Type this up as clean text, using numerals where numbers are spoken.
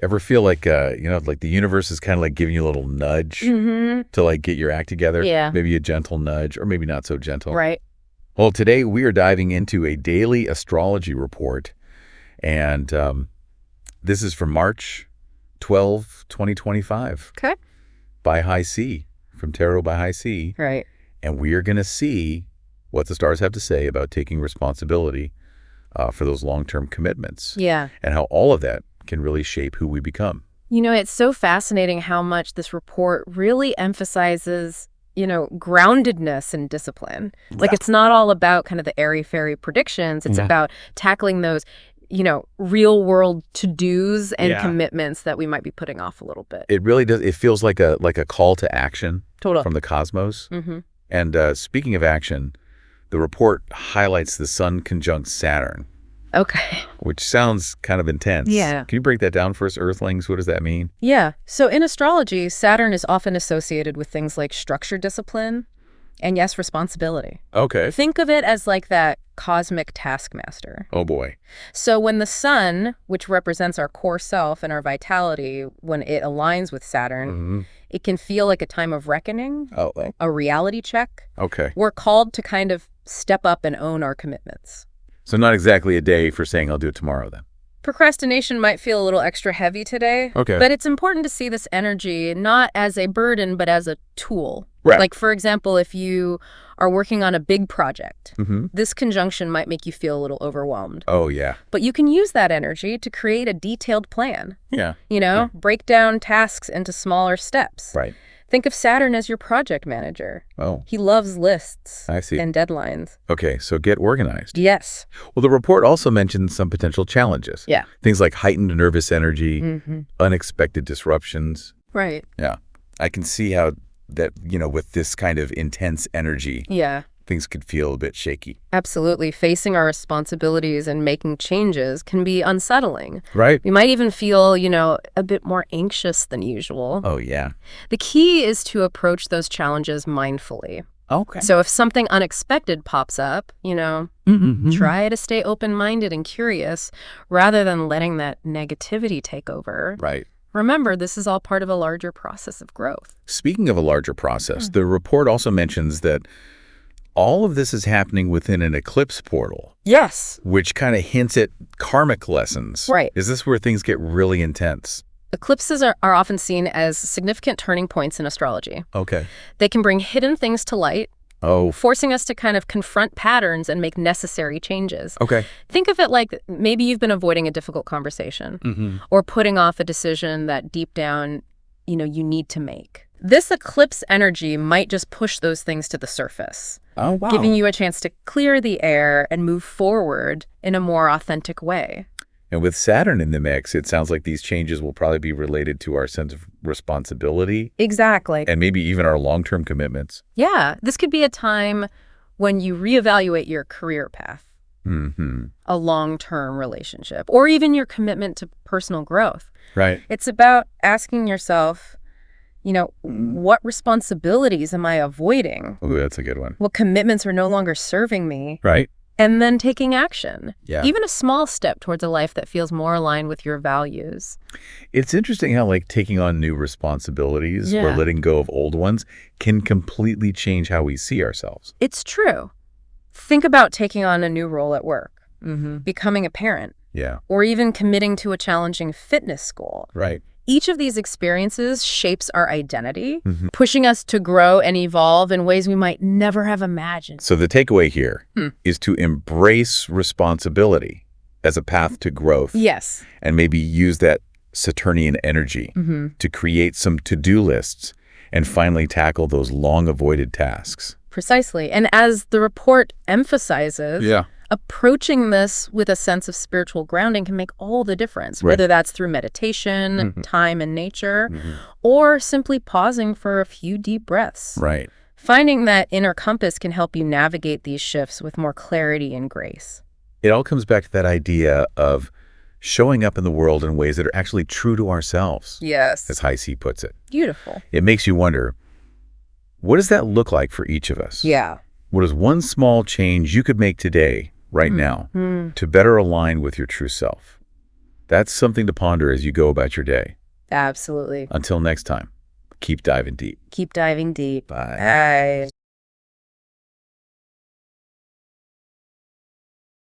Ever feel like, like the universe is kind of like giving you a little nudge to like get your act together? Yeah. Maybe a gentle nudge or maybe not so gentle. Right. Well, today we are diving into a daily astrology report. And this is from March 12, 2025. Okay. By High C, from Tarot by High C. Right. And we are going to see what the stars have to say about taking responsibility for those long-term commitments. Yeah. And how all of that can really shape who we become. You know, it's so fascinating how much this report really emphasizes, groundedness and discipline. Like, it's not all about kind of the airy-fairy predictions. It's about tackling those, real world to-dos and commitments that we might be putting off a little bit. It really does. It feels like a call to action from the cosmos. And speaking of action, the report highlights the Sun conjunct Saturn. Okay. Which sounds kind of intense. Yeah. Can you break that down for us, Earthlings? What does that mean? Yeah. So in astrology, Saturn is often associated with things like structure, discipline, and yes, responsibility. Okay. Think of it as like that cosmic taskmaster. Oh, boy. So when the Sun, which represents our core self and our vitality, when it aligns with Saturn, it can feel like a time of reckoning, a reality check. Okay. We're called to kind of step up and own our commitments. So not exactly a day for saying I'll do it tomorrow then. Procrastination might feel a little extra heavy today. Okay. But it's important to see this energy not as a burden, but as a tool. Right. Like, for example, if you are working on a big project, this conjunction might make you feel a little overwhelmed. Oh, yeah. But you can use that energy to create a detailed plan. Yeah. Break down tasks into smaller steps. Right. Think of Saturn as your project manager. Oh. He loves lists I see. and deadlines. Okay, so get organized. Yes. Well, the report also mentions some potential challenges. Yeah. Things like heightened nervous energy, unexpected disruptions. Right. Yeah. I can see how that, with this kind of intense energy, things could feel a bit shaky. Absolutely. Facing our responsibilities and making changes can be unsettling. Right. We might even feel, a bit more anxious than usual. Oh, yeah. The key is to approach those challenges mindfully. Okay. So if something unexpected pops up, try to stay open-minded and curious rather than letting that negativity take over. Right. Remember, this is all part of a larger process of growth. Speaking of a larger process, the report also mentions that all of this is happening within an eclipse portal. Yes. Which kind of hints at karmic lessons. Right. Is this where things get really intense? Eclipses are often seen as significant turning points in astrology. Okay. They can bring hidden things to light, forcing us to kind of confront patterns and make necessary changes. Okay. Think of it like maybe you've been avoiding a difficult conversation or putting off a decision that deep down, you need to make. This eclipse energy might just push those things to the surface. Oh, wow. Giving you a chance to clear the air and move forward in a more authentic way. And with Saturn in the mix, it sounds like these changes will probably be related to our sense of responsibility. Exactly. And maybe even our long-term commitments. Yeah. This could be a time when you reevaluate your career path, a long-term relationship, or even your commitment to personal growth. Right. It's about asking yourself, what responsibilities am I avoiding? Oh, that's a good one. What commitments are no longer serving me? Right. And then taking action. Yeah. Even a small step towards a life that feels more aligned with your values. It's interesting how taking on new responsibilities or letting go of old ones can completely change how we see ourselves. It's true. Think about taking on a new role at work, becoming a parent, or even committing to a challenging fitness goal. Right. Each of these experiences shapes our identity, pushing us to grow and evolve in ways we might never have imagined. So the takeaway here is to embrace responsibility as a path to growth. Yes. And maybe use that Saturnian energy to create some to-do lists and finally tackle those long-avoided tasks. Precisely. And as the report emphasizes, approaching this with a sense of spiritual grounding can make all the difference, whether that's through meditation, time in nature, or simply pausing for a few deep breaths. Right. Finding that inner compass can help you navigate these shifts with more clarity and grace. It all comes back to that idea of showing up in the world in ways that are actually true to ourselves. Yes. As High C puts it. Beautiful. It makes you wonder, what does that look like for each of us? Yeah. What is one small change you could make today, right now, to better align with your true self? That's something to ponder as you go about your day. Absolutely. Until next time, keep diving deep. Keep diving deep. Bye. Bye.